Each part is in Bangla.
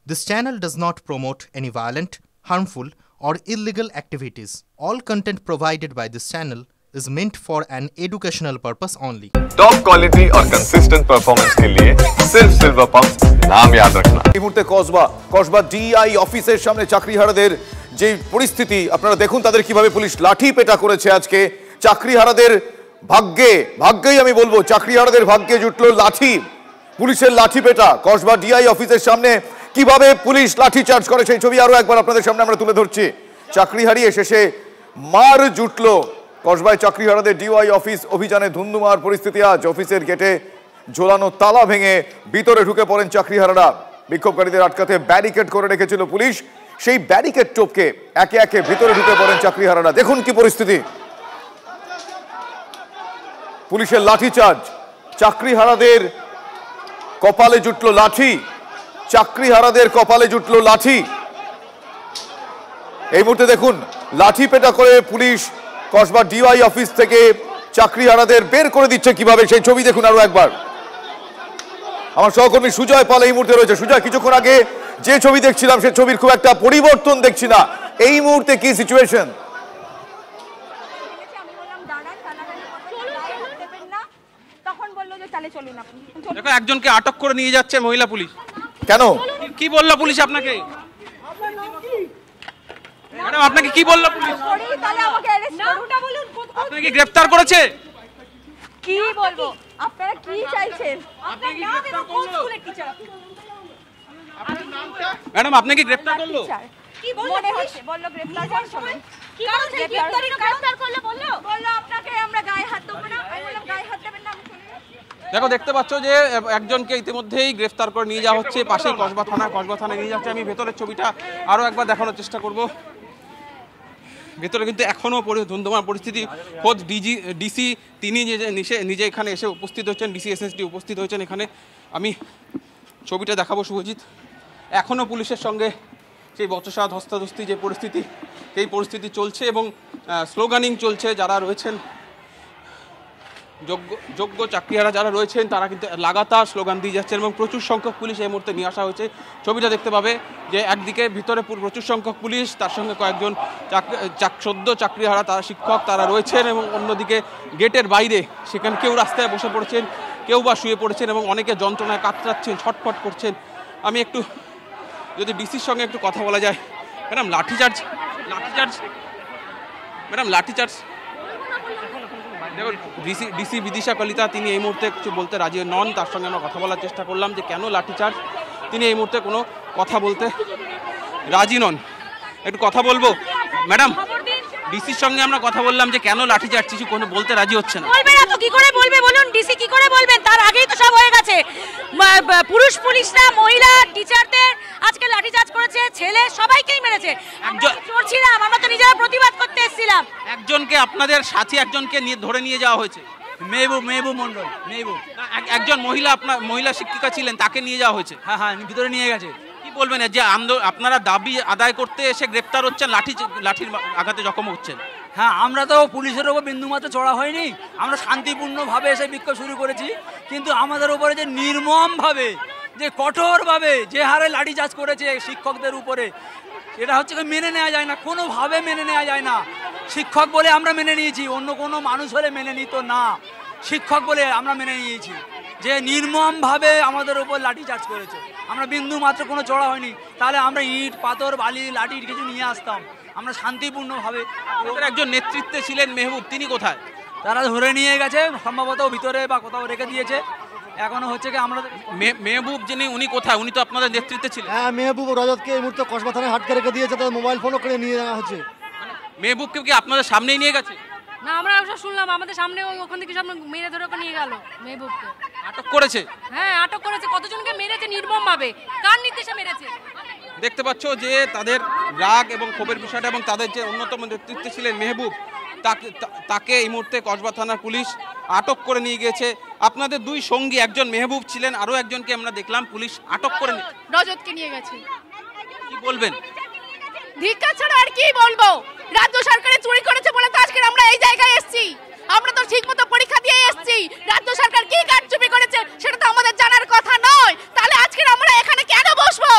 This channel does not promote any violent, harmful, or illegal activities. All content provided by this channel is meant for an educational purpose only. Top quality और कंसिस्टेंट परफॉर्मेंस के लिए सिर्फ सिल्वर पंप्स नाम याद रखना। এই মুহূর্তে কসবা ডিআই অফিসের সামনে চাকরিহারাদের যে পরিস্থিতি আপনারা দেখুন, তাদের কিভাবে পুলিশ লাঠি পেটা করেছে আজকে। চাকরিহারাদের ভাগ্যেই আমি বলবো, চাকরিহারাদের ভাগ্যে জুটলো লাঠি, পুলিশের লাঠি পেটা। কসবা ডিআই অফিসের সামনে কিভাবে পুলিশ লাঠি চার্জ করে সেই ছবি আরো একবার আপনাদের সামনে আমরা তুলে ধরছি। চাকরি হারিয়ে শেষে মার জুটলো কসবায় চাকরিহারাদের ডিওয়াই অফিস অভিযানে ধুন্ধুমার পরিস্থিতি। আজ অফিসের গেটে ঝোলানো তালা ভেঙে ভিতরে ঢুকে পড়েন চাকরিহারারা। বিক্ষোভকারীদের আটকাতে ব্যারিকেড করে রেখেছিল পুলিশ, সেই ব্যারিকেড টপকে একে একে ভিতরে ঢুকে পড়েন চাকরিহারারা। দেখুন কি পরিস্থিতি, পুলিশের লাঠি চার্জ। চাকরিহারাদের কপালে জুটলো লাঠি, চাকরিহারাদের কপালে জুটলো লাঠি। এই মুহূর্তে দেখুন লাঠি পেটা করে পুলিশ কসবা ডিওয়াই অফিস থেকে চাকরিহারাদের বের করে দিচ্ছে কিভাবে, সেই ছবি দেখুন আরো একবার। আমার সহকর্মী সুজয় পাল এই মুহূর্তে রয়েছে। সুজয়, কিছুক্ষণ আগে যে ছবি দেখছিলাম সেই ছবির খুব একটা পরিবর্তন দেখছি না, এই মুহূর্তে কি সিচুয়েশন? দেখো, একজনকে আটক করে নিয়ে যাচ্ছে মহিলা পুলিশ। কেন, কি বললো পুলিশ আপনাকে? ম্যাডাম, আপনাকে কি বললো পুলিশ? আপনাকে গ্রেফতার করেছে? কি বলবো, আপনারা কি চাইছেন? ম্যাডাম, আপনাকে গ্রেফতার করলো? কি মনে হচ্ছে? বললো গ্রেফতার করছেন। কি বলছে? গ্রেফতার করলো, বললো আপনাকে আমরা গায়ে হাত দেব না। আমি বললাম গায়ে হাত দেবেন না, আমি চলে যাচ্ছি। দেখো, দেখতে পাচ্ছ যে একজনকে ইতিমধ্যেই গ্রেফতার করে নিয়ে যাওয়া হচ্ছে পাশেই কসবা থানায় নিয়ে যাচ্ছে। আমি ভেতরের ছবিটা আরো একবার দেখানোর চেষ্টা করব। ভেতরে কিন্তু এখনও ধুন্ধুমার পরিস্থিতি। খোদ ডিসি তিনি নিজে এখানে এসে উপস্থিত হচ্ছেন, ডিসি এসএসডি উপস্থিত হয়েছেন এখানে। আমি ছবিটা দেখাবো শুভজিৎ। এখনও পুলিশের সঙ্গে সেই বচসা ধস্তাধস্তি যে পরিস্থিতি, সেই পরিস্থিতি চলছে এবং স্লোগানিং চলছে। যারা রয়েছেন যোগ্য চাকরিহারা যারা রয়েছেন তারা কিন্তু লাগাতার স্লোগান দিয়ে যাচ্ছেন এবং প্রচুর সংখ্যক পুলিশ এই মুহূর্তে নিয়ে আসা হয়েছে। ছবিটা দেখতে পাবে যে একদিকে ভিতরে প্রচুর সংখ্যক পুলিশ, তার সঙ্গে কয়েকজন সদ্য চাকরিহারা তারা শিক্ষক তারা রয়েছেন এবং অন্যদিকে গেটের বাইরে সেখানে কেউ রাস্তায় বসে পড়েছেন, কেউ বা শুয়ে পড়েছেন এবং অনেকে যন্ত্রণায় কাতরাচ্ছেন, ছটফট করছেন। আমি একটু যদি ডিসির সঙ্গে একটু কথা বলা যায়। ম্যাডাম, লাঠিচার্জ দেখুন, ডিসি বিদিশা কলিতা তিনি এই মুহূর্তে কিছু বলতে রাজি নন। তার সঙ্গে আমরা কথা বলার চেষ্টা করলাম যে কেন লাঠিচার্জ, তিনি এই মুহূর্তে কোনো কথা বলতে রাজি নন। একটু কথা বলবো ম্যাডাম, ডিসির সঙ্গে আমরা কথা বললাম যে কেন লাঠিচার্জ, কিছু কোনো বলতে রাজি হচ্ছে না। বলবে না তো কি করে বলবে বলুন, ডিসি কি করে বলবেন? তার আগেই তো সব হয়ে গেছে। পুলিশরা মহিলা টিচারদের আজকে লাঠিচার্জ করেছে, ছেলে সবাইকেই মেরেছে। চড়ছিলাম, আমরা তো নিজেরা প্রতিবাদ করতে এসেছিলাম। একজনকে আপনাদের সাথী একজনকে ধরে নিয়ে যাওয়া হয়েছে, মেহবুব মন্ডল। একজন মহিলা শিক্ষিকা ছিলেন, তাকে নিয়ে যাওয়া হয়েছে। হ্যাঁ, ভিতরে নিয়ে গেছে। কি বলবেন যে আপনারা দাবি আদায় করতে এসে গ্রেফতার হচ্ছেন, লাঠির আঘাতে জখম হচ্ছেন? হ্যাঁ, আমরা তো পুলিশের ওপর বিন্দুমাত্র চড়া হয়নি, আমরা শান্তিপূর্ণভাবে এসে বিক্ষোভ শুরু করেছি। কিন্তু আমাদের উপরে যে নির্মমভাবে, যে কঠোরভাবে যে হারে লাঠিচার্জ করেছে শিক্ষকদের উপরে, এটা হচ্ছে মেনে নেওয়া যায় না, কোনোভাবে মেনে নেওয়া যায় না। শিক্ষক বলে আমরা মেনে নিয়েছি, অন্য কোনো মানুষ হলে মেনে নিত না। শিক্ষক বলে আমরা মেনে নিয়েছি যে নির্মমভাবে আমাদের উপর লাঠিচার্জ করেছে। আমরা বিন্দু মাত্র কোনো চড়া হয়নি, তাহলে আমরা ইট পাথর বালি লাঠি কিছু নিয়ে আসতাম। আমরা শান্তিপূর্ণভাবে। একজন নেতৃত্বে ছিলেন মেহবুব, তিনি কোথায়? তারা ধরে নিয়ে গেছে, সম্ভবত ভিতরে বা কোথাও রেখে দিয়েছে। এখনো হচ্ছে কি আমরা মেহবুব যিনি, উনি কোথায়? উনি তো আপনাদের নেতৃত্বে ছিলেন। হ্যাঁ, মেহবুব রজতকে এই মুহূর্তে কসবা থানায় আটকে রেখে দিয়েছে, তাদের মোবাইল ফোনও করে নিয়ে যাওয়া হচ্ছে। মেহবুবকে কি আপনাদের সামনেই নিয়ে গেছে? না, আমরা সব শুনলাম আমাদের সামনে, ওখান থেকে সব মেরে ধরে নিয়ে গেল। মেহবুবকে আটক করেছে? হ্যাঁ, আটক করেছে। কতজনকে মেরেছে নির্মমভাবে, কার নির্দেশে মেরেছে? দেখতে পাচ্ছ যে তাদের রাগ এবং ক্ষোভের বিষয়টা, এবং তাদের যে অন্যতম নেতৃত্বে ছিলেন মেহবুব, তাকে এই মুহূর্তে কসবা থানার পুলিশ আটক করে নিয়ে গেছে। আপনাদের দুই সঙ্গী, একজন মেহবুব ছিলেন, আরো একজনকে আমরা দেখলাম পুলিশ আটক করে রজতকে নিয়ে গেছে। কি বলবেন? ধিক্কার ছাড়া আর কি বলবো? রাজ্য সরকারে চুরি করেছে বলে তো আজকে আমরা এই জায়গায় এসেছি। আমরা তো ঠিকমতো পরীক্ষা দিয়ে এসেছি। রাজ্য সরকার কি কারচুপি করেছে সেটা তো আমাদের জানার কথা নয়। তাহলে আজকে আমরা এখানে কেন বসবো?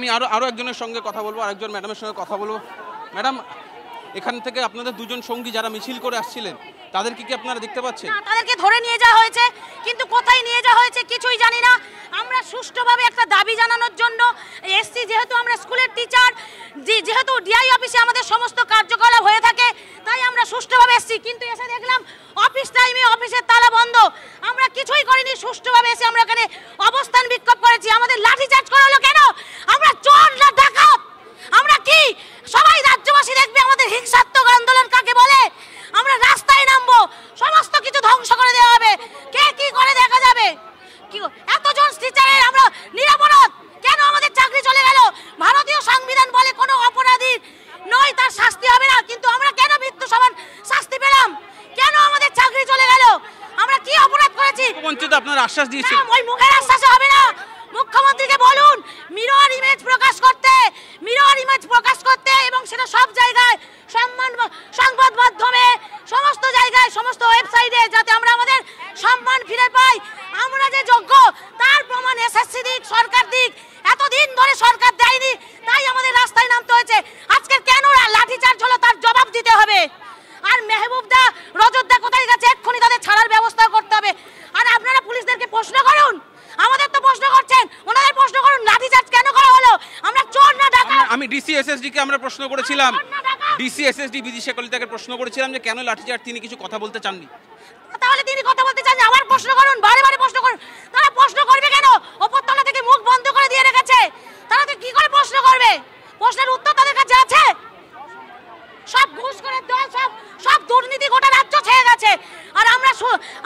আমি আরো একজনের সঙ্গে কথা বলবো, আরেকজন ম্যাডামের সঙ্গে কথা বলবো। ম্যাডাম, এখান থেকে আপনাদের দুজন সঙ্গী যারা মিছিল করে আসছিলেন তাদেরকে কি আপনারা দেখতে পাচ্ছেন? তাদেরকে ধরে নিয়ে যাওয়া হয়েছে, কিন্তু কোথায় নিয়ে যাওয়া হয়েছে কিছুই জানি না। আমরা সুষ্ঠুভাবে একটা দাবি জানানোর জন্য এসছি, যেহেতু আমরা স্কুলের টিচার, যেহেতু ডিআই অফিসে আমাদের সমস্ত কার্যকলাপ হয়ে থাকে, তাই আমরা সুষ্ঠুভাবে এসছি। কিন্তু এসে দেখলাম অফিস টাইমে অফিসের তালা বন্ধ। আমরা কিছুই করিনি, সুষ্ঠুভাবে এসে আমরা এখানে অবস্থান বিক্ষোভ করেছি। আমাদের লাঠিচার্জ করা হলো কেন? আমরা চোর না ডাকাত? আমরা কি সবাই রাজ্যবাসী দেখবে আমাদের হিংসাত্মক আন্দোলন কাকে বলে? আমরা রাস্তায় নামবো, সমস্ত কিছু ধ্বংস করে দেওয়া হবে, কে কি করে দেখা যাবে। কি এতজন টিচারের আমরা নিরাপরাধ, কেন আমাদের চাকরি চলে গেল? ভারতীয় সংবিধান বলে কোনো অপরাধী নয় তার শাস্তি হবে না, কিন্তু আমরা কেন মৃত্যু সমান শাস্তি পেলাম? কেন আমাদের চাকরি চলে গেল? আমরা কি অপরাধ করেছি? বঞ্চিত আপনারা আশ্বাস দিয়েছেন, ওই মুখের আশ্বাসে হবে না। মুখ্যমন্ত্রীকে বলুন মিরর ইমেজ প্রকাশ করতে এবং সেটা সব জায়গায় সংবাদ মাধ্যমে সমস্ত জায়গায় সমস্ত ওয়েবসাইটে, যাতে আমরা আমাদের সম্মান ফিরে পাই। আমরা যে যোগ্য তার প্রমাণ এসএসসি দিক, সরকার দিক। এতদিন ধরে সরকার দেয়নি, তাই আমাদের রাস্তায় নামতে হয়েছে। আজকে কেন লাঠিচার্জ হলো তার জবাব দিতে হবে। আর মেহবুবদা, রজতদা কোথায় গেছে? এক্ষুনি তাদের ছাড়ার ব্যবস্থা করতে হবে। আর আপনারা পুলিশদেরকে প্রশ্ন করুন, আমাদের তো প্রশ্ন করছেন, ওনাদের প্রশ্ন করুন লাঠিচার্জ কেন করা হলো? আমরা চোর না ডাকাত? আমি ডিসি এসএসডি কে আমরা প্রশ্ন করেছিলাম, ডিসি এসএসডি বিদিশা কলিতাকে প্রশ্ন করেছিলাম যে কেন লাঠিচার্জ, তিনি কিছু কথা বলতে চাননি। তাহলে তিনি কথা বলতে চান, আবার প্রশ্ন করুন, বারে বারে প্রশ্ন করুন। তারা প্রশ্ন করবে কেন? ওপরতলা থেকে মুখ বন্ধ করে দিয়ে রেখেছে, তারা তো কি করে প্রশ্ন করবে? প্রশ্নের উত্তর তাদের কাছে আছে। সব ঘুষ করে দল, সব দুর্নীতি গোটা রাজ্য ছেয়ে গেছে। আর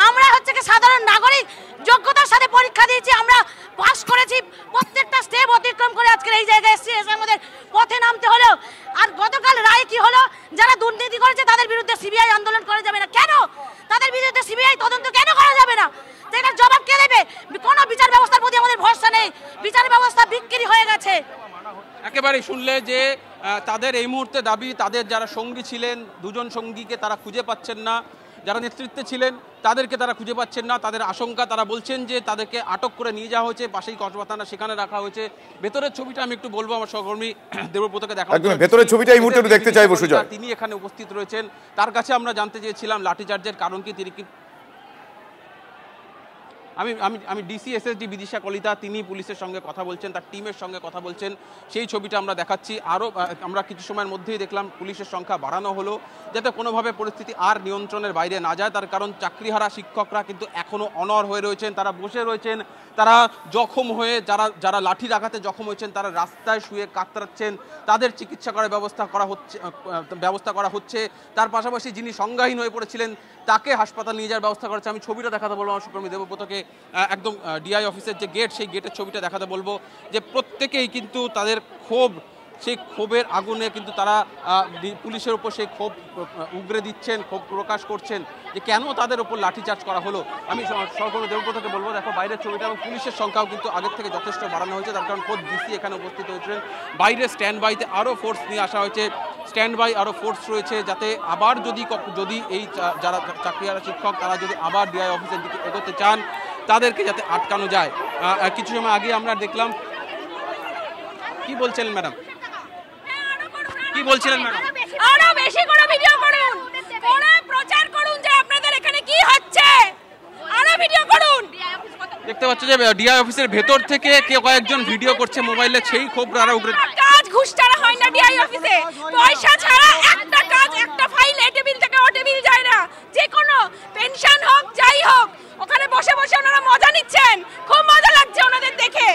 আমরা হচ্ছে কি সাধারণ নাগরিক, যোগ্যতার সাথে পরীক্ষা দিয়েছি, আমরা পাস করেছি, প্রত্যেকটা স্টেপ অতিক্রম করে আজকে এই জায়গায় এসে আমাদের পথে নামতে হলো। আর গতকাল রায় কি হলো? যারা দুর্নীতি করেছে তাদের বিরুদ্ধে সিবিআই আন্দোলন করা যাবে না। কেন তাদের বিরুদ্ধে সিবিআই তদন্ত কেন করা যাবে না? এটার জবাব কে দেবে? কোনো বিচার ব্যবস্থার প্রতি আমাদের ভরসা নেই, বিচার ব্যবস্থা বিক্রি হয়ে গেছে। একেবারেই শুনলে যে তাদের এই মুহূর্তে দাবি, তাদের যারা সঙ্গী ছিলেন, দুজন সঙ্গীকে তারা খুঁজে পাচ্ছেন না, যারা নেতৃত্বে ছিলেন তাদেরকে তারা খুঁজে পাচ্ছেন না। তাদের আশঙ্কা, তারা বলছেন যে তাদেরকে আটক করে নিয়ে যাওয়া হয়েছে, পাশেই কসবা থানা, সেখানে রাখা হয়েছে। ভেতরের ছবিটা আমি একটু বলবো, আমার সহকর্মী দেবব্রতকে দেখা, ভেতরের ছবিটা এই মুহূর্তে দেখতে চাইবো সুজয়। তিনি এখানে উপস্থিত রয়েছেন, তার কাছে আমরা জানতে চেয়েছিলাম লাঠিচার্জের কারণ কি, তিনি কি। আমি ডিসি এসএসডি বিদিশা কলিতা, তিনি পুলিশের সঙ্গে কথা বলছেন, তার টিমের সঙ্গে কথা বলছেন, সেই ছবিটা আমরা দেখাচ্ছি। আরও আমরা কিছু সময়ের মধ্যেই দেখলাম পুলিশের সংখ্যা বাড়ানো হলো, যাতে কোনোভাবে পরিস্থিতি আর নিয়ন্ত্রণের বাইরে না যায়। তার কারণ চাকরিহারা শিক্ষকরা কিন্তু এখনও অনড় হয়ে রয়েছেন, তারা বসে রয়েছেন, তারা জখম হয়ে, যারা লাঠির আঘাতে জখম হয়েছেন তারা রাস্তায় শুয়ে কাতরাচ্ছেন, তাদের চিকিৎসা করার ব্যবস্থা করা হচ্ছে। তার পাশাপাশি যিনি সংজ্ঞাহীন হয়ে পড়েছিলেন তাকে হাসপাতাল নিয়ে যাওয়ার ব্যবস্থা করেছে। আমি ছবিটা দেখাতে বলবো আমার সহকর্মী দেবব্রতকে, একদম ডিআই অফিসের যে গেট, সেই গেটের ছবিটা দেখাতে বলবো, যে প্রত্যেকেই কিন্তু তাদের ক্ষোভ, সেই ক্ষোভের আগুনে কিন্তু তারা পুলিশের উপর সেই ক্ষোভ উগরে দিচ্ছেন, ক্ষোভ প্রকাশ করছেন যে কেন তাদের উপর লাঠিচার্জ করা হলো। আমি সহকর্মী দেবব্রতকে বলবো, দেখো বাইরের ছবিটা, এবং পুলিশের সংখ্যাও কিন্তু আগের থেকে যথেষ্ট বাড়ানো হয়েছে, তার কারণ খোদ ডিসি এখানে উপস্থিত হয়েছিলেন। বাইরে স্ট্যান্ড বাইতে আরও ফোর্স নিয়ে আসা হয়েছে, স্ট্যান্ড বাই আরও ফোর্স রয়েছে, যাতে আবার যদি এই যারা চাকরিহারা শিক্ষক তারা যদি আবার ডিআই অফিসের দিকে এগোতে চান, তাদেরকে যাতে আটকানো যায়। কিছু সময় আগে আমরা দেখলাম, কি বলছিলেন ম্যাডাম, কি বলছিলেন ম্যাডাম? আরো বেশি করে ভিডিও করুন, করে প্রচার করুন যে আপনাদের এখানে কি হচ্ছে, আরো ভিডিও করুন। দেখতে পাচ্ছ যে ডিআই অফিসের ভেতর থেকে কয়েকজন ভিডিও করছে মোবাইলে, সেই ক্ষোভ তারা উগরে। কাজ ঘুষ ছাড়া হয় না ডিআই অফিসে, পয়সা ছাড়া একটা কাজ, একটা ফাইল এ টেবিল থেকে ও টেবিল যায় না। যে কোনো পেনশন হোক, যাই হোক, ওখানে বসে বসে ওনারা মজা নিচ্ছেন, খুব মজা লাগছে ওনাদের দেখে।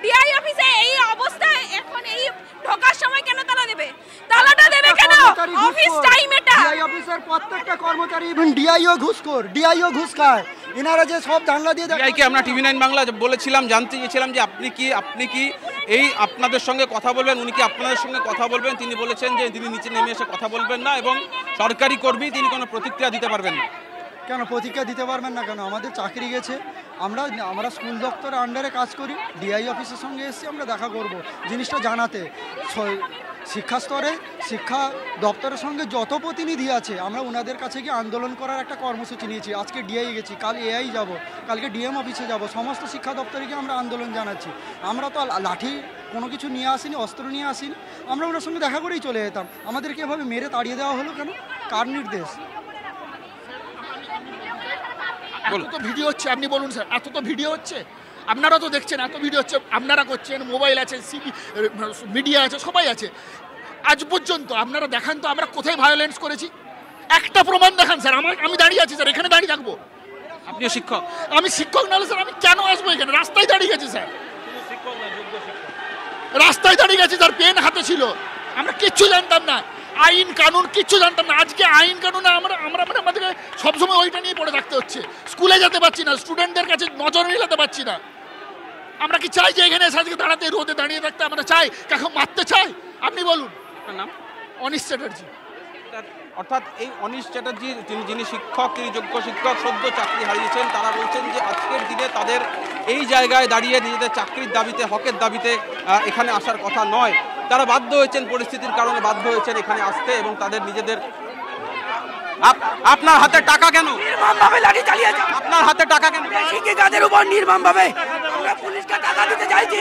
ডিআই অফিসে এই অবস্থায় এখন এই ঢোকার সময় কেন তালা দেবে? তালাটা দেবে কেন? অফিস টাইম এটা। ডিআই অফিসের প্রত্যেকটা কর্মচারী, ইভেন ডিআইও ঘুষখোর, ডিআইও ঘুষ খায়। এনারা যে সব জানলা দিয়ে দেয়। ডিআইকে আমরা টিভি 9 বাংলা বলেছিলাম, জানতে চেয়েছিলাম যে আপনি কি এই আপনাদের সঙ্গে কথা বলবেন, উনি কি আপনাদের সঙ্গে কথা বলবেন? তিনি বলেছেন যে তিনি নিচে নেমে এসে কথা বলবেন না, এবং সরকারি কর্মী তিনি কোনো প্রতিক্রিয়া দিতে পারবেন না। কেন প্রতিজ্ঞা দিতে পারবেন না কেন? আমাদের চাকরি গেছে, আমরা স্কুল দপ্তরের আন্ডারে কাজ করি, ডিআই অফিসের সঙ্গে এসেছি আমরা দেখা করব জিনিসটা জানাতে। শিক্ষা স্তরে শিক্ষা দপ্তরের সঙ্গে যত প্রতিনিধি আছে আমরা ওনাদের কাছে গিয়ে আন্দোলন করার একটা কর্মসূচি নিয়েছি। আজকে ডিআই গেছি, কাল এআই যাব, কালকে ডিএম অফিসে যাব, সমস্ত শিক্ষা দপ্তরে গিয়ে আমরা আন্দোলন জানাচ্ছি। আমরা তো লাঠি কোনো কিছু নিয়ে আসিনি, অস্ত্র নিয়ে আসিনি, আমরা ওনার সঙ্গে দেখা করেই চলে যেতাম। আমাদেরকে এভাবে মেরে তাড়িয়ে দেওয়া হলো কেন? কার নির্দেশ? এত তো ভিডিও হচ্ছে, আপনি বলুন স্যার, এত তো ভিডিও হচ্ছে, আপনারা তো দেখছেন, এত ভিডিও হচ্ছে, আপনারা করছেন, মোবাইল আছে, মিডিয়া আছে, সবাই আছে। আজ পর্যন্ত আপনারা দেখান তো আমরা কোথায় ভায়োলেন্স করেছি, একটা প্রমাণ দেখান স্যার। আমি দাঁড়িয়ে আছি স্যার, এখানে দাঁড়িয়ে থাকবো। আপনিও শিক্ষক? আমি শিক্ষক নাহলে স্যার আমি কেন আসবো এখানে? রাস্তায় দাঁড়িয়ে গেছি স্যার, রাস্তায় দাঁড়িয়ে গেছি স্যার, পেন হাতে ছিল, আমরা কিচ্ছু জানতাম না, আইন কানুন কিচ্ছু জানতাম না। আজকে আইন কানুন আমাদেরকে সবসময় ওইটা নিয়ে পড়ে থাকতে হচ্ছে। স্কুলে যেতে পারছি না, স্টুডেন্টদের কাছে নজর মিলাতে পারছি না। আমরা কি চাই যে এখানে আজকে দাঁড়াতে, রোদে দাঁড়িয়ে থাকতে? আমরা চাই কাকে মারতে চাই? আপনি বলুন। নাম? অনিশ চ্যাটার্জি। অর্থাৎ এই অনিশ চ্যাটার্জি যিনি শিক্ষক, তিনি যোগ্য শিক্ষক, সদ্য চাকরি হারিয়েছেন, তারা বলছেন যে আজকের দিনে তাদের এই জায়গায় দাঁড়িয়ে নিজেদের চাকরির দাবিতে, হকের দাবিতে এখানে আসার কথা নয়। তারা বাধ্য হয়েছেন, পরিস্থিতির কারণে বাধ্য হয়েছেন এখানে আসতে, এবং তাদের নিজেদের। আপনার হাতে টাকা কেন? নির্মমভাবে লাঠি চালিয়েছে। আপনার হাতে টাকা কেন? শিক্ষিকাদের উপর নির্মমভাবে। আমরা পুলিশকে টাকা দিতে চাইছি,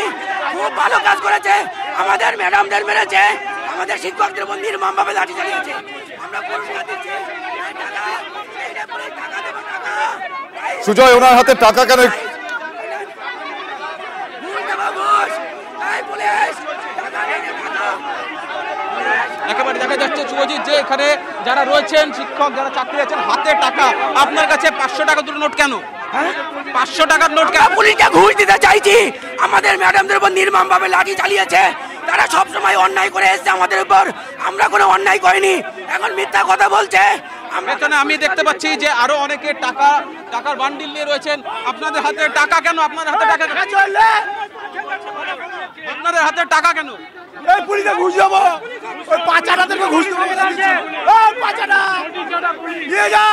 খুব ভালো কাজ করেছে, আমাদের ম্যাডামদের মেরেছে, আমাদের শিক্ষকদের উপর নির্মমভাবে লাঠি চালিয়েছে। আমরা পুরস্কার দিচ্ছি। সুজয়, ওনার হাতে টাকা কেন? একেবারে দেখা যাচ্ছে শুভজিৎ যে এখানে যারা রয়েছেন শিক্ষক, যারা চাকরি আছেন, হাতে টাকা। আপনার কাছে 500 টাকা দুটো নোট কেন? 500 টাকার নোট কেন? পুলিশকে ঘুষ দিতে চাইছি। আমাদের ম্যাডামদের উপর নির্মমভাবে লাঠি চালিয়েছে, তারা সবসময় অন্যায় করে এসেছে আমাদের উপর, আমরা কোনো অন্যায় করিনি, এখন মিথ্যা কথা বলছে। এখানে আমি দেখতে পাচ্ছি যে আরো অনেকে টাকার বান্ডিল নিয়ে রয়েছেন। আপনাদের হাতে টাকা কেন? আপনাদের হাতে টাকা কেন? আপনাদের হাতে টাকা কেন? এই পুলিশে ঘুষ দেবো, ওই পাচারাদেরকে ঘুষ দেবো, পাচারা নিয়ে যা।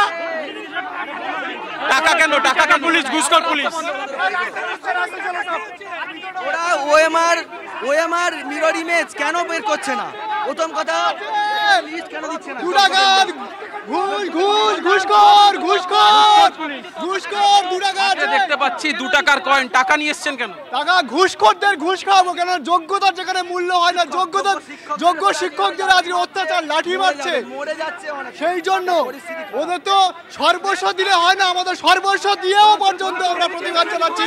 টাকা কেন? টাকা কেন? পুলিশ ঘুষখোর পুলিশ। ওরা ওএমআর মিরর ইমেজ কেন বের করছে না? প্রথম কথা, লিস্ট কেন দিচ্ছে না? দেখতে পাচ্ছি 2 টাকার কয়েন। টাকা নিয়ে এসছেন কেন? টাকা ঘুষখোরদের ঘুষ খাওয়াবো কেন? যোগ্যতার যেখানে মূল্য হয় না, যোগ্য শিক্ষকদের আজকে অত্যাচার, লাঠি মারছে, সেই জন্য ওদের তো সর্বস্ব দিলে হয় না, আমাদের সর্বস্ব দিয়েও পর্যন্ত আমরা প্রতিবাদ জানাচ্ছি।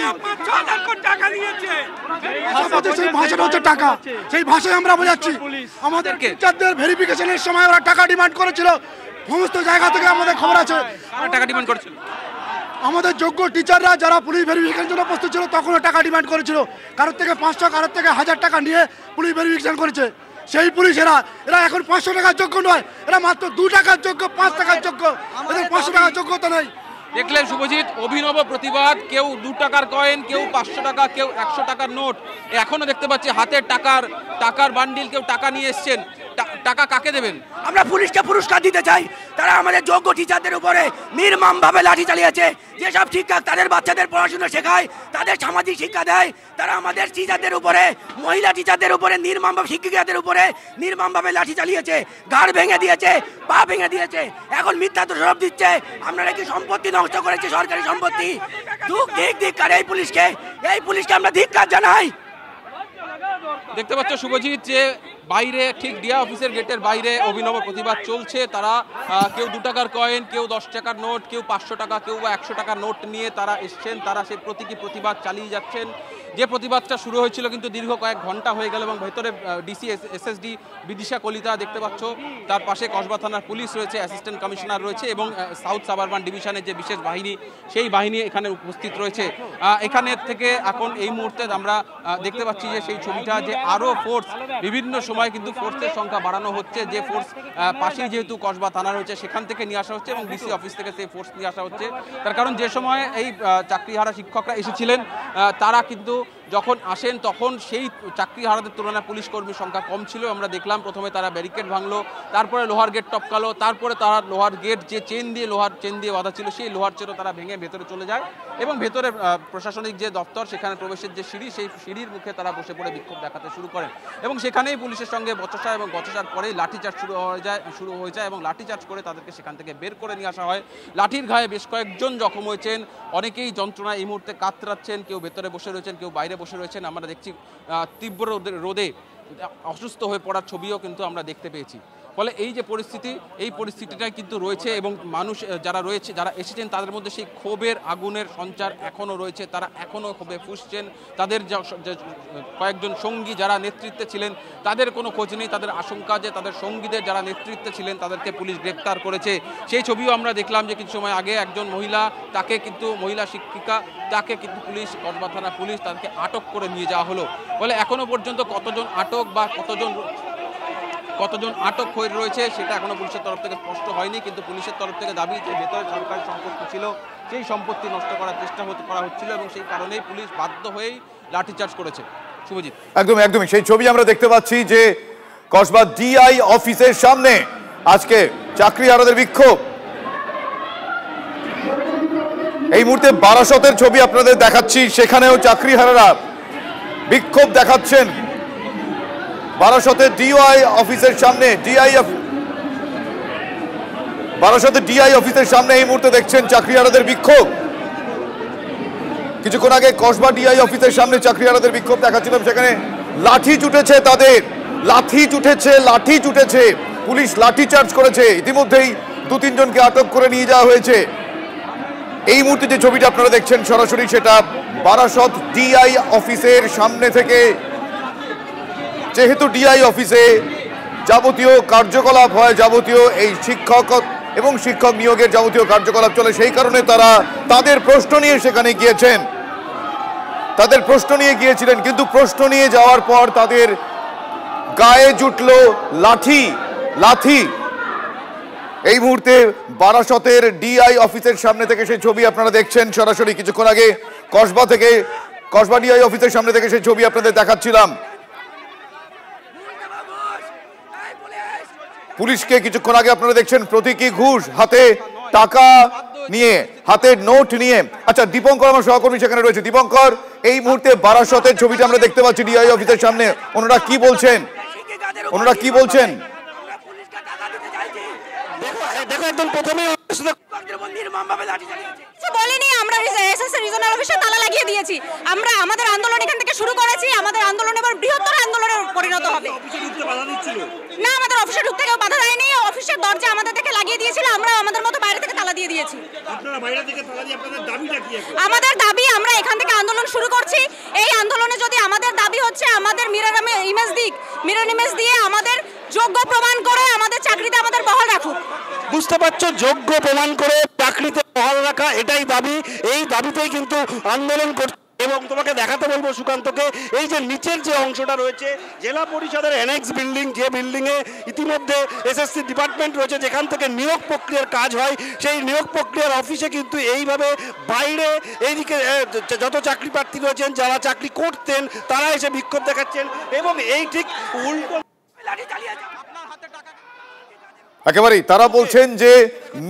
সেই ভাষাটা হচ্ছে টাকা, সেই ভাষায় আমরা বোঝাচ্ছি। আমাদের টিচারদের ভেরিফিকেশনের সময় ওরা টাকা ডিমান্ড করেছিল, সমস্ত জায়গা থেকে আমাদের খবর আছে। টাকা ডিমান্ড করেছিল আমাদের যোগ্য টিচাররা যারা পুলিশ ভেরিফিকেশনের জন্য প্রস্তুত ছিল তখনও টাকা ডিমান্ড করেছিল। কারোর থেকে 500, কারোর থেকে 1000 টাকা নিয়ে পুলিশ ভেরিফিকেশন করেছে। সেই পুলিশ এরা এখন 500 টাকার যোগ্য নয়, এরা মাত্র 2 টাকার যোগ্য, 5 টাকার যোগ্য, এদের 500 টাকার যোগ্যতা নেই। দেখলেন শুভজিৎ, অভিনব প্রতিবাদ। কেউ 2 টাকার কয়েন, কেউ 500 টাকা, কেউ 100 টাকার নোট। এখনো দেখতে পাচ্ছি হাতের টাকার বান্ডিল, কেউ টাকা নিয়ে এসছেন। টাকা কাকে দেবেন? আমরা পুলিশকে পুরস্কার দিতে চাই, তারা আমাদের যোগ্য টিচারদের উপরে নির্মমভাবে লাঠি চালিয়েছে। যেসব শিক্ষক তাদের বাচ্চাদের পড়াশোনা শেখায়, তাদের সামাজিক শিক্ষা দেয়, তারা আমাদের টিচারদের উপরে, মহিলা টিচারদের উপরে নির্মমভাবে, শিক্ষিকাদের উপরে নির্মমভাবে লাঠি চালিয়েছে, ঘাড় ভেঙে দিয়েছে, পা ভেঙে দিয়েছে, এখন মিথ্যা দোষারোপ দিচ্ছে। আপনারা কি সম্পত্তি নষ্ট করেছে, সরকারি সম্পত্তি? ধিক্কার এই পুলিশকে আমরা ধিক্কার জানাই। দেখতে পাচ্ছ শুভজিৎ যে বাইরে, ঠিক ডিআই অফিসের গেটের বাইরে অভিনব প্রতিবাদ চলছে। তারা কেউ 2 টাকার কয়েন, কেউ 10 টাকার নোট, কেউ 500 টাকা, কেউ বা 100 টাকার নোট নিয়ে তারা এসছেন। তারা সেই প্রতীকী প্রতিবাদ চালিয়ে যাচ্ছেন। যে প্রতিবাদটা শুরু হয়েছিল কিন্তু দীর্ঘ কয়েক ঘন্টা হয়ে গেল, এবং ভেতরে ডিসি এসএসডি বিদিশা কলিতা দেখতে পাচ্ছ, তার পাশে কসবা থানার পুলিশ রয়েছে, অ্যাসিস্ট্যান্ট কমিশনার রয়েছে, এবং সাউথ সাবারবান ডিভিশনের যে বিশেষ বাহিনী, সেই বাহিনী এখানে উপস্থিত রয়েছে। এখানে থেকে এখন এই মুহূর্তে আমরা দেখতে পাচ্ছি যে সেই ছবিটা, যে আরও ফোর্স, বিভিন্ন সময় কিন্তু ফোর্সের সংখ্যা বাড়ানো হচ্ছে। যে ফোর্স পাশেই যেহেতু কসবা থানা রয়েছে, সেখান থেকে নিয়ে আসা হচ্ছে, এবং ডিসি অফিস থেকে সেই ফোর্স নিয়ে আসা হচ্ছে। তার কারণ যে সময় এই চাকরিহারা শিক্ষকরা এসেছিলেন, তারা কিন্তু যখন আসেন তখন সেই চাকরিহারাদের তুলনায় পুলিশ কর্মীর সংখ্যা কম ছিল। আমরা দেখলাম প্রথমে তারা ব্যারিকেড ভাঙলো, তারপরে লোহার গেট টপকালো, তারপরে তারা লোহার গেট যে লোহার চেন দিয়ে বাঁধা ছিল সেই লোহার চেনও তারা ভেঙে ভেতরে চলে যায় এবং ভেতরে প্রশাসনিক যে দপ্তর সেখানে প্রবেশের যে সিঁড়ি সেই সিঁড়ির মুখে তারা বসে পড়ে বিক্ষোভ দেখাতে শুরু করেন এবং সেখানেই পুলিশের সঙ্গে বচসা এবং বচসার পরেই লাঠিচার্জ শুরু হয়ে যায় এবং লাঠিচার্জ করে তাদেরকে সেখান থেকে বের করে নিয়ে আসা হয়। লাঠির ঘায়ে বেশ কয়েকজন জখম হয়েছেন, অনেকেই যন্ত্রণায় এই মুহূর্তে কাতরাচ্ছেন, কেউ ভেতরে বসে রয়েছেন, কেউ বাইরে বসে রয়েছেন। আমরা দেখছি তীব্র রোদে অসুস্থ হয়ে পড়ার ছবিও কিন্তু আমরা দেখতে পেয়েছি। ফলে এই যে পরিস্থিতি, এই পরিস্থিতিটাই কিন্তু রয়েছে এবং মানুষ যারা এসেছেন তাদের মধ্যে সেই ক্ষোভের আগুনের সঞ্চার এখনও রয়েছে। তারা এখনও ক্ষোভে ফুঁসছেন। তাদের কয়েকজন সঙ্গী যারা নেতৃত্বে ছিলেন তাদের কোনো খোঁজ নেই। তাদের আশঙ্কা যে তাদের সঙ্গীদের যারা নেতৃত্বে ছিলেন তাদেরকে পুলিশ গ্রেপ্তার করেছে। সেই ছবিও আমরা দেখলাম যে কিছু সময় আগে একজন মহিলা শিক্ষিকা তাকে কিন্তু পুলিশ, কসবা থানা পুলিশ তাদেরকে আটক করে নিয়ে যাওয়া হলো। ফলে এখনও পর্যন্ত কতজন আটক বা কতজন আটক হয়ে রয়েছে সেটা এখনো পুলিশের তরফ থেকে স্পষ্ট হয়নি, কিন্তু পুলিশের তরফ থেকে দাবি যে ভেতরে সরকারি সম্পত্তি ছিল সেই সম্পত্তি নষ্ট করার চেষ্টা করা হচ্ছিল এবং সেই কারণেই পুলিশ বাধ্য হয়েই লাঠিচার্জ করেছে। শুভজিৎ, একদমই সেই ছবি আমরা দেখতে পাচ্ছি যে কসবা ডিআই অফিসের সামনে আজকে চাকরিহারাদের বিক্ষোভ। এই মুহূর্তে বারাসতের ছবি আপনাদের দেখাচ্ছি, সেখানেও চাকরিহারারা বিক্ষোভ দেখাচ্ছেন। বারাসতের ডিআই অফিসের সামনে এই মুহূর্তে দেখছেন চাকরিহারাদের বিক্ষোভ। কিছুক্ষণ আগে কসবা ডিআই অফিসের সামনে চাকরিহারাদের বিক্ষোভ দেখাচ্ছিলাম, সেখানে লাঠি চুটেছে, পুলিশ লাঠি চার্জ করেছে। ইতিমধ্যেই 2-3 জনকে আটক করে নিয়ে যাওয়া হয়েছে। এই মুহূর্তে যে ছবিটা আপনারা দেখছেন সরাসরি সেটা বারাসত ডিআই অফিসের সামনে থেকে। যেহেতু ডিআই অফিসে যাবতীয় কার্যকলাপ হয়, যাবতীয় এই শিক্ষক নিয়োগের যাবতীয় কার্যকলাপ চলে, সেই কারণে তারা তাদের প্রশ্ন নিয়ে সেখানে গিয়েছিলেন। কিন্তু প্রশ্ন নিয়ে যাওয়ার পর তাদের গায়ে জুটল লাঠি। এই মুহূর্তে বারাসতের ডিআই অফিসের সামনে থেকে সেই ছবি আপনারা দেখছেন সরাসরি। কিছুক্ষণ আগে কসবা ডিআই অফিসের সামনে থেকে সেই ছবি আপনাদের দেখাচ্ছিলাম। পুলিশকে কিছুক্ষণ আগে আপনারা দেখছেন প্রতীকী ঘুষ, হাতে টাকা নিয়ে, হাতে নোট নিয়ে। আচ্ছা, দীপঙ্কর আমার সহকর্মী সেখানে রয়েছে। দীপঙ্কর, এই মুহূর্তে বারাসতের ছবিটা আমরা দেখতে পাচ্ছি ডিআই অফিসের সামনে। ওনারা কি বলছেন? দেখো, একদম প্রথমে বলিনি, আমরা এসএসসি রিজনাল অফিসে তালা লাগিয়ে দিয়েছি। আমরা আমাদের আন্দোলন এখান থেকে শুরু করেছি। আমাদের আন্দোলন এবার বৃহত্তর আন্দোলনে পরিণত হবে। না, আমাদের অফিসে ঢুকতে কেউ বাধা দেয়নি। অফিসের দরজা আমাদের থেকে লাগিয়ে দিয়েছিল, আমরা আমাদের মতো বাইরে থেকে তালা দিয়ে দিয়েছি। আমাদের দাবি, আমরা এখান থেকে আন্দোলন শুরু করছি। এই আন্দোলনে যদি আমাদের দাবি হচ্ছে আমাদের মিরর ইমেজ দিয়ে আমাদের যোগ্য প্রমাণ করে আমাদের চাকরিতে আমাদের বহাল রাখুক। বুঝতে পারছো, যোগ্য প্রমাণ করে চাকরিতে বহাল রাখা, এটাই দাবি। এই দাবিতেই কিন্তু আন্দোলন করছে। এবং তোমাকে দেখাতে বলবো সুকান্তকে, এই যে নিচের যে অংশটা রয়েছে জেলা পরিষদের অ্যানেক্স বিল্ডিং, যে বিল্ডিংয়ে ইতিমধ্যে এসএসসি ডিপার্টমেন্ট রয়েছে, যেখান থেকে নিয়োগ প্রক্রিয়ার কাজ হয়, সেই নিয়োগ প্রক্রিয়ার অফিসে কিন্তু এইভাবে বাইরে এইদিকে যত চাকরি প্রার্থী রয়েছেন, যারা চাকরি করতেন, তারা এসে বিক্ষোভ দেখাচ্ছেন এবং এই ঠিক উল্টো একেবারেই তারা বলছেন যে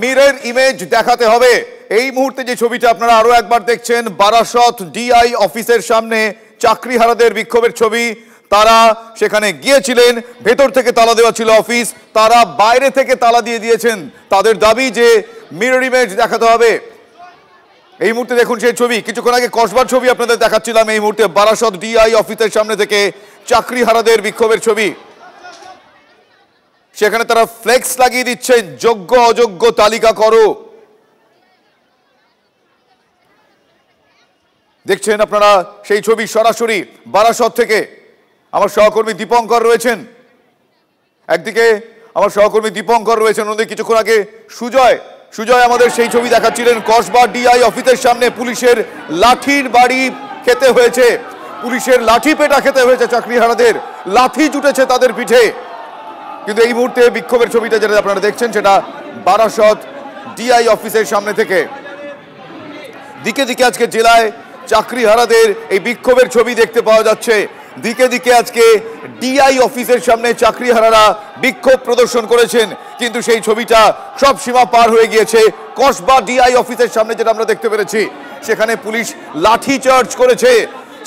মিরর ইমেজ দেখাতে হবে। এই মুহূর্তে যে ছবিটা আপনারা আরো একবার দেখছেন বারাসত ডিআই অফিসের সামনে চাকরিহারাদের বিক্ষোভের ছবি। তারা সেখানে গিয়েছিলেন, ভেতর থেকে তালা দেওয়া ছিল অফিস, তারা বাইরে থেকে তালা দিয়ে দিয়েছেন। তাদের দাবি যে মিরর ইমেজ দেখাতে হবে। এই মুহূর্তে দেখুন সেই ছবি। কিছুক্ষণ আগে কসবার ছবি আপনাদের দেখাচ্ছিলাম, এই মুহূর্তে বারাসত ডিআই অফিসের সামনে থেকে চাকরিহারাদের বিক্ষোভের ছবি। সেখানে তারা ফ্লেক্স লাগিয়ে দিচ্ছেন, যোগ্য অযোগ্য তালিকা করো। দেখছেন আপনারা সেই ছবি সরাসরি বারাসত থেকে। আমার সহকর্মী দীপঙ্কর রয়েছেন, একদিকে আমার সহকর্মী দীপঙ্কর রয়েছেন, ওদের কিছুক্ষণ আগে সুজয় আমাদের সেই ছবি দেখাচ্ছিলেন। কসবা ডিআই অফিসের সামনে পুলিশের লাঠির বাড়ি খেতে হয়েছে, পুলিশের লাঠি পেটা খেতে হয়েছে চাকরিহারাদের, লাঠি জুটেছে তাদের পিঠে। কিন্তু এই মুহূর্তে বিক্ষোভের ছবিটা যেটা আপনারা দেখছেন সেটা বারাসত ডিআই অফিসের সামনে থেকে। দিকে দিকে আজকে জেলায় চাকরিহারাদের এই বিক্ষোভের ছবি দেখতে পাওয়া যাচ্ছে। দিকে দিকে আজকে ডিআই অফিসের সামনে চাকরিহারারা বিক্ষোভ প্রদর্শন করেছেন, কিন্তু সেই ছবিটা সব সীমা পার হয়ে গিয়েছে। কসবা ডিআই অফিসের সামনে যেটা আমরা দেখতে পেরেছি, সেখানে পুলিশ লাঠি চার্জ করেছে,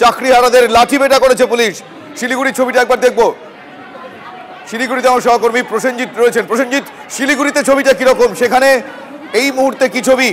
চাকরিহারাদের লাঠি পেটা করেছে পুলিশ। শিলিগুড়ির ছবিটা একবার দেখবো। শিলিগুড়িতে আমার সহকর্মী প্রসেনজিৎ রয়েছেন। প্রসেনজিৎ, শিলিগুড়িতে ছবিটা কিরকম, সেখানে এই মুহূর্তে কি ছবি?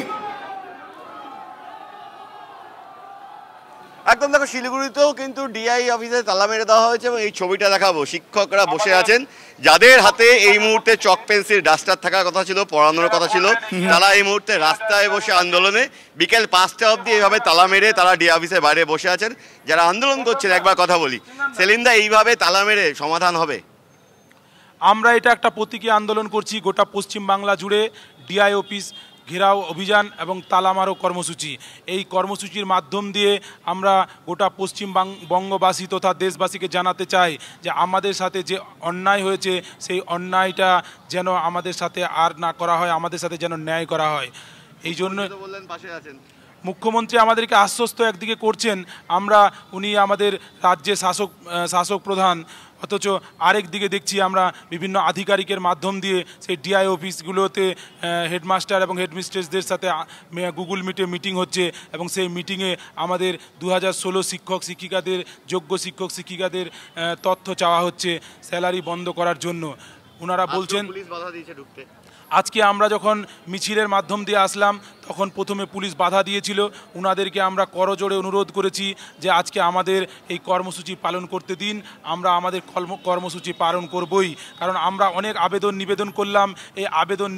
একদম দেখো, শিলিগুড়িতেও কিন্তু ডিআই অফিসে তালা মেরে দেওয়া হয়েছে এবং এই ছবিটা দেখাবো। শিক্ষকরা বসে আছেন, যাদের হাতে এই মুহূর্তে চক পেন্সিল ডাস্টার থাকার কথা ছিল, পড়ানোর কথা ছিল, তারা এই মুহূর্তে রাস্তায় বসে আন্দোলনে বিকেল 5টা অবধি এইভাবে তালা মেরে তারা ডিআই অফিসের বাইরে বসে আছেন। যারা আন্দোলন করছেন একবার কথা বলি, সেলিন্দা, এইভাবে তালা মেরে সমাধান হবে? আমরা এটা একটা প্রতীকী আন্দোলন করছি। গোটা পশ্চিম বাংলা জুড়ে ডিআই অফিস ঘেরাও অভিযান এবং তালামারো কর্মসূচি, এই কর্মসূচির মাধ্যম দিয়ে আমরা গোটা পশ্চিম বঙ্গবাসী তথা দেশবাসীকে জানাতে চাই যে আমাদের সাথে যে অন্যায় হয়েছে সেই অন্যায়টা যেন আমাদের সাথে আর না করা হয়, আমাদের সাথে যেন ন্যায় করা হয়। এই জন্য মুখ্যমন্ত্রী আমাদেরকে আশ্বস্ত একদিকে করছেন, উনি আমাদের রাজ্যের শাসক প্রধান, অথচ আরেক দিকে দেখছি আমরা বিভিন্ন আধিকারিকের মাধ্যম দিয়ে সেই ডিআই অফিসগুলোতে হেডমাস্টার এবং হেডমিস্ট্রেসদের সাথে গুগল মিটে মিটিং হচ্ছে এবং সেই মিটিংয়ে আমাদের 2016 শিক্ষক শিক্ষিকাদের, যোগ্য শিক্ষক শিক্ষিকাদের তথ্য চাওয়া হচ্ছে স্যালারি বন্ধ করার জন্য। ওনারা বলছেন, আজকে আমরা যখন মিছিলের মাধ্যম দিয়ে আসলাম তখন প্রথমে পুলিশ বাধা দিয়েছিল। ওনাদেরকে আমরা করজোড়ে অনুরোধ করেছি যে আজকে আমাদের এই কর্মসূচি পালন করতে দিন, আমরা আমাদের কর্মসূচি পালন করবই, কারণ আমরা অনেক নিবেদন করলাম, এই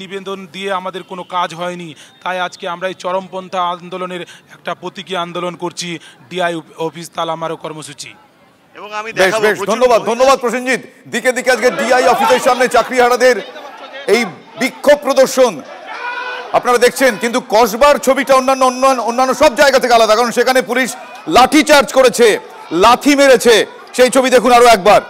নিবেদন দিয়ে আমাদের কোনো কাজ হয়নি। তাই আজকে আমরা এই চরমপন্থা আন্দোলনের একটা প্রতীকী আন্দোলন করছি, ডিআই অফিস তালামারো কর্মসূচি। এবং আমি ধন্যবাদ প্রসেনজিৎ। দিকে দিকে আজকে ডিআই অফিসের সামনে চাকরিহারাদের এই বিক্ষোভ প্রদর্শন আপনারা দেখছেন, কিন্তু কসবার ছবিটা অন্যান্য সব জায়গা থেকে আলাদা, কারণ সেখানে পুলিশ লাঠি চার্জ করেছে, লাঠি মেরেছে। সেই ছবি দেখুন আরো একবার।